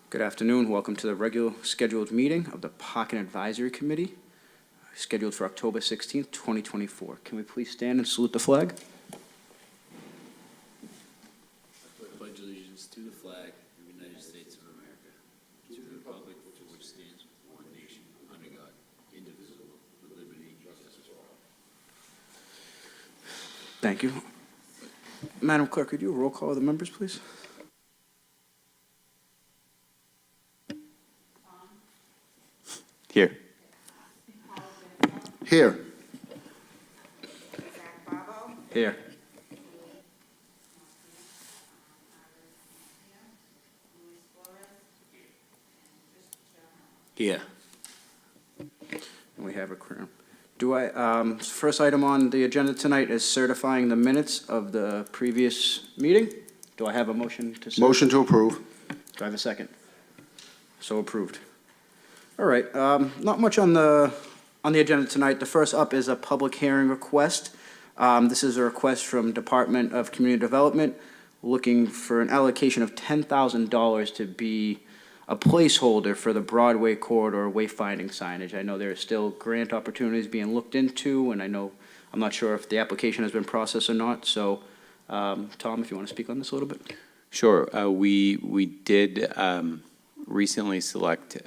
Good afternoon. Welcome to the regular scheduled meeting of the Parking Advisory Committee, scheduled for October 16th, 2024. Can we please stand and salute the flag? I pledge allegiance to the flag of the United States of America, to the republic for which stands one nation, under God, indivisible, with liberty and justice for all. Thank you. Madam Clerk, could you roll call the members, please? Here. Here. Here. Here. And we have a quorum. First item on the agenda tonight is certifying the minutes of the previous meeting. Do I have a motion to certify? Motion to approve. Do I have a second? So approved. All right, not much on the agenda tonight. The first up is a public hearing request. This is a request from Department of Community Development looking for an allocation of $10,000 to be a placeholder for the Broadway corridor wayfinding signage. I know there are still grant opportunities being looked into, and I'm not sure if the application has been processed or not. So, Tom, if you want to speak on this a little bit. Sure. We did recently select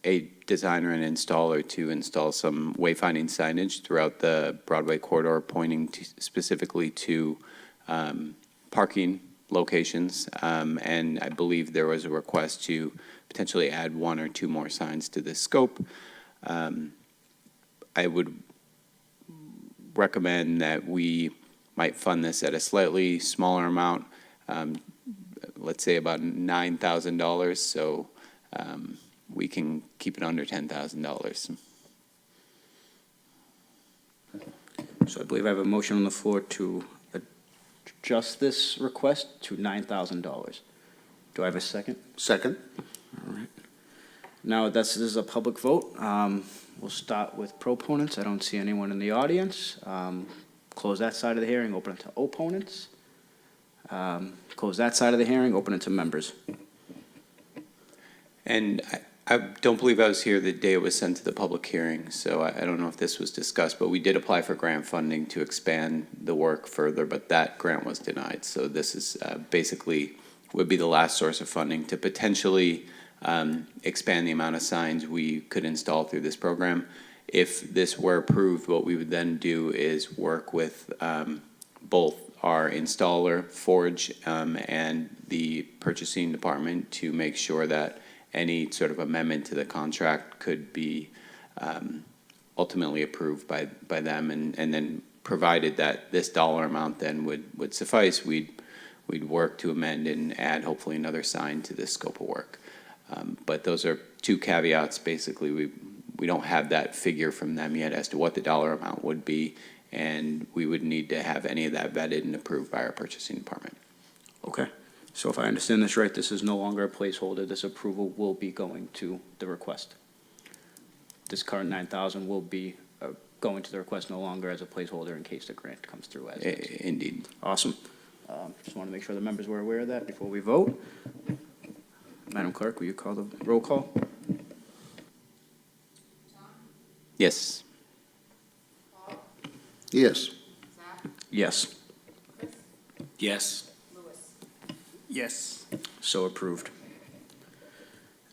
a designer and installer to install some wayfinding signage throughout the Broadway corridor, pointing specifically to parking locations. And I believe there was a request to potentially add one or two more signs to this scope. I would recommend that we might fund this at a slightly smaller amount, let's say about $9,000, so we can keep it under $10,000. So I believe I have a motion on the floor to adjust this request to $9,000. Do I have a second? Second. All right. Now, this is a public vote. We'll start with proponents. I don't see anyone in the audience. Close that side of the hearing, open it to opponents. Close that side of the hearing, open it to members. And I don't believe I was here the day it was sent to the public hearing, so I don't know if this was discussed, but we did apply for grant funding to expand the work further, but that grant was denied. So this is basically would be the last source of funding to potentially expand the amount of signs we could install through this program. If this were approved, what we would then do is work with both our installer, Forge, and the purchasing department to make sure that any sort of amendment to the contract could be ultimately approved by them, and then provided that this dollar amount then would suffice, we'd work to amend and add hopefully another sign to this scope of work. But those are two caveats. Basically, we don't have that figure from them yet as to what the dollar amount would be, and we would need to have any of that vetted and approved by our purchasing department. Okay. So if I understand this right, this is no longer a placeholder. This approval will be going to the request. This current $9,000 will be going to the request, no longer as a placeholder in case the grant comes through as is. Indeed. Awesome. Just want to make sure the members were aware of that before we vote. Madam Clerk, will you call the roll call? Yes. Yes. Yes. Yes. Yes. So approved.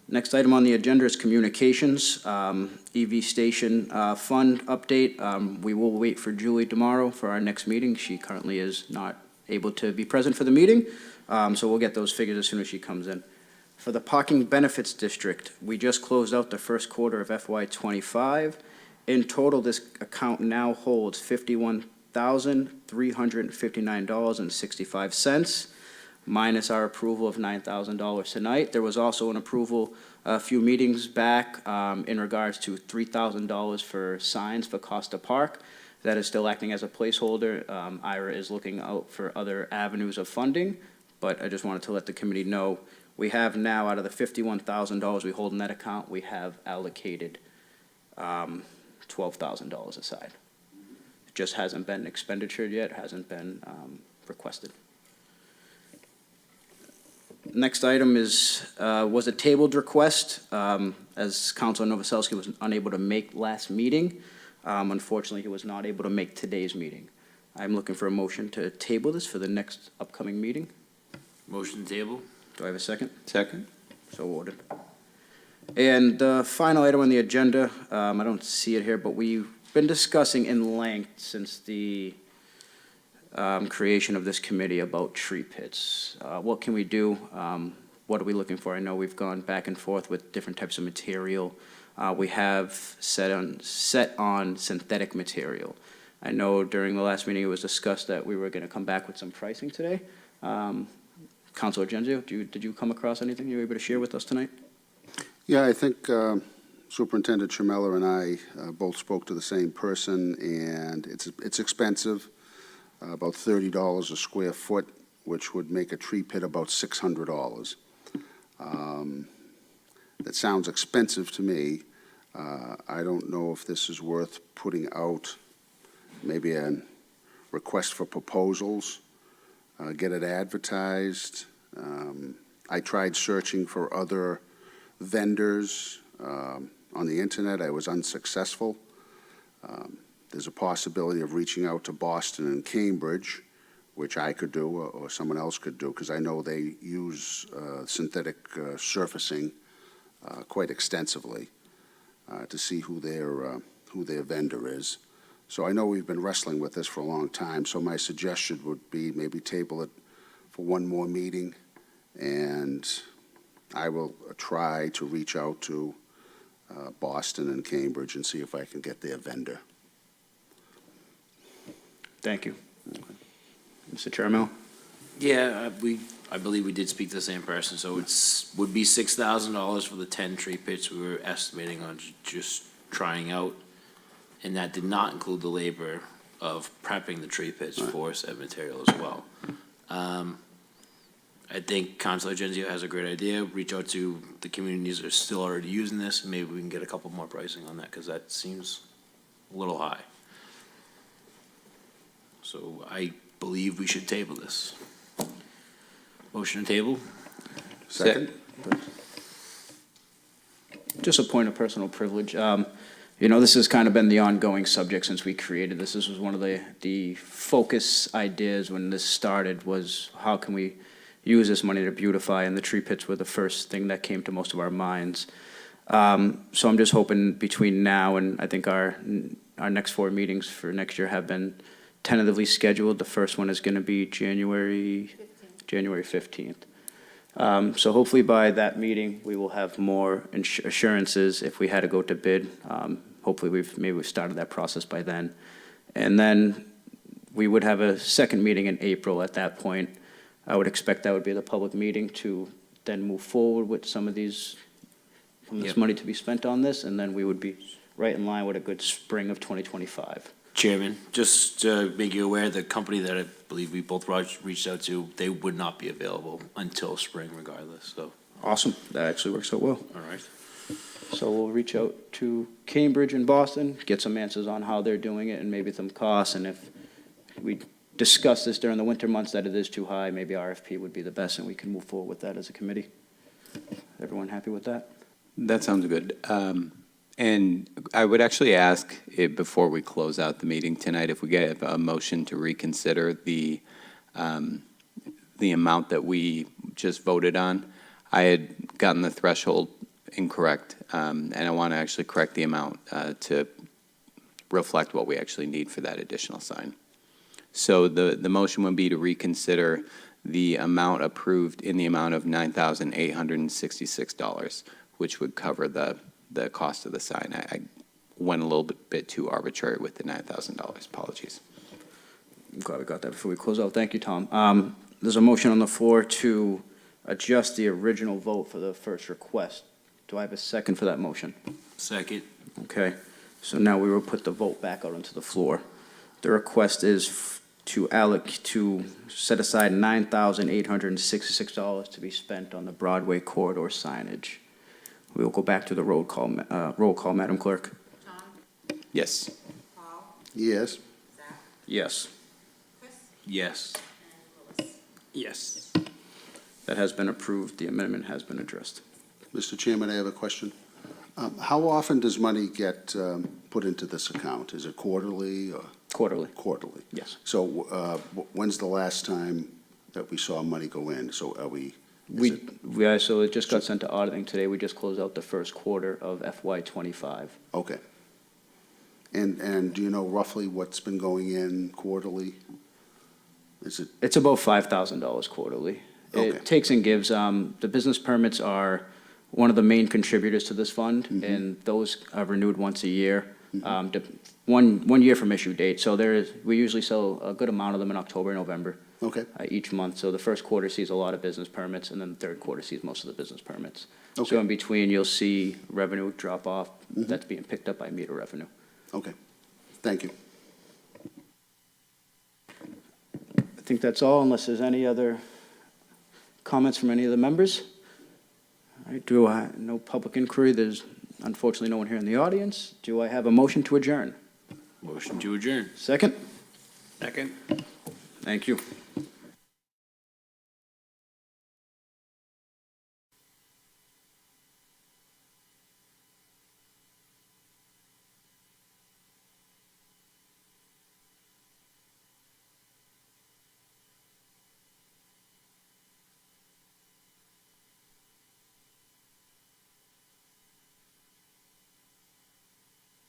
Next item on the agenda is communications, EV station fund update. We will wait for Julie tomorrow for our next meeting. She currently is not able to be present for the meeting, so we'll get those figures as soon as she comes in. For the Parking Benefits District, we just closed out the first quarter of FY25. In total, this account now holds $51,359.65. minus our approval of $9,000 tonight. There was also an approval a few meetings back in regards to $3,000 for signs for Costa Park. That is still acting as a placeholder. IRA is looking out for other avenues of funding, but I just wanted to let the committee know we have now, out of the $51,000 we hold in that account, we have allocated $12,000 aside. It just hasn't been expenditured yet, hasn't been requested. Next item was a tabled request, as Councilor Novoselsky was unable to make last meeting. Unfortunately, he was not able to make today's meeting. I'm looking for a motion to table this for the next upcoming meeting. Motion table? Do I have a second? Second? So ordered. And the final item on the agenda, I don't see it here, but we've been discussing in length since the creation of this committee about tree pits. What can we do? What are we looking for? I know we've gone back and forth with different types of material. We have set on synthetic material. I know during the last meeting it was discussed that we were going to come back with some pricing today. Councilor Genzio, did you come across anything you were able to share with us tonight? Yeah, I think Superintendent Chimella and I both spoke to the same person, and it's expensive, about $30 a square foot, which would make a tree pit about $600. That sounds expensive to me. I don't know if this is worth putting out maybe a request for proposals, get it advertised. I tried searching for other vendors on the internet. I was unsuccessful. There's a possibility of reaching out to Boston and Cambridge, which I could do or someone else could do, because I know they use synthetic surfacing quite extensively to see who their vendor is. So I know we've been wrestling with this for a long time, so my suggestion would be maybe table it for one more meeting, and I will try to reach out to Boston and Cambridge and see if I can get their vendor. Thank you. Mr. Chairman? Yeah, I believe we did speak to the same person, so would be $6,000 for the 10 tree pits we were estimating on just trying out. And that did not include the labor of prepping the tree pits for said material as well. I think Councilor Genzio has a great idea. Reach out to the communities that are still already using this, and maybe we can get a couple more pricing on that, because that seems a little high. So I believe we should table this. Motion to table? Second? Just a point of personal privilege. You know, this has kind of been the ongoing subject since we created this. This was one of the focus ideas when this started, was how can we use this money to beautify, and the tree pits were the first thing that came to most of our minds. So I'm just hoping between now and I think our next 4 meetings for next year have been tentatively scheduled. The first one is going to be January 15th. So hopefully by that meeting, we will have more assurances if we had to go to bid. Hopefully we've started that process by then. And then we would have a second meeting in April at that point. I would expect that would be the public meeting to then move forward with some of these, this money to be spent on this, and then we would be right in line with a good spring of 2025. Chairman, just to make you aware, the company that I believe we both reached out to, they would not be available until spring regardless, so, Awesome, that actually works out well. all right. So we'll reach out to Cambridge and Boston, get some answers on how they're doing it and maybe some costs, and if we discuss this during the winter months that it is too high, maybe RFP would be the best, and we can move forward with that as a committee. Everyone happy with that? That sounds good. And I would actually ask, before we close out the meeting tonight, if we get a motion to reconsider the amount that we just voted on. I had gotten the threshold incorrect, and I want to actually correct the amount to reflect what we actually need for that additional sign. So the motion would be to reconsider the amount approved in the amount of $9,866, which would cover the cost of the sign. I went a little bit too arbitrary with the $9,000. Apologies. I'm glad we got that before we close out. Thank you, Tom. There's a motion on the floor to adjust the original vote for the first request. Do I have a second for that motion? Second. Okay, so now we will put the vote back out onto the floor. The request is to set aside $9,866 to be spent on the Broadway corridor signage. We will go back to the roll call, Madam Clerk. Tom? Yes. Paul? Yes. Yes. Chris? Yes. And Louis? Yes. That has been approved. The amendment has been addressed. Mr. Chairman, I have a question. How often does money get put into this account? Is it quarterly or Quarterly, quarterly? yes. So when's the last time that we saw money go in? So are we, So it just got sent to auditing today. We just closed out the first quarter of FY '25. okay. And do you know roughly what's been going in quarterly? Is it, It's about $5,000 quarterly. Okay. It takes and gives. The business permits are one of the main contributors to this fund, and those are renewed once a year, one year from issue date. So we usually sell a good amount of them in October and November okay, each month. So the first quarter sees a lot of business permits, and then the third quarter sees most of the business permits. So Okay. in between, you'll see revenue drop off. That's being picked up by meter revenue. okay. Thank you. I think that's all, unless there's any other comments from any of the members. All right, no public inquiry, there's unfortunately no one here in the audience. Do I have a motion to adjourn? Motion to adjourn. Second? Second. Thank you.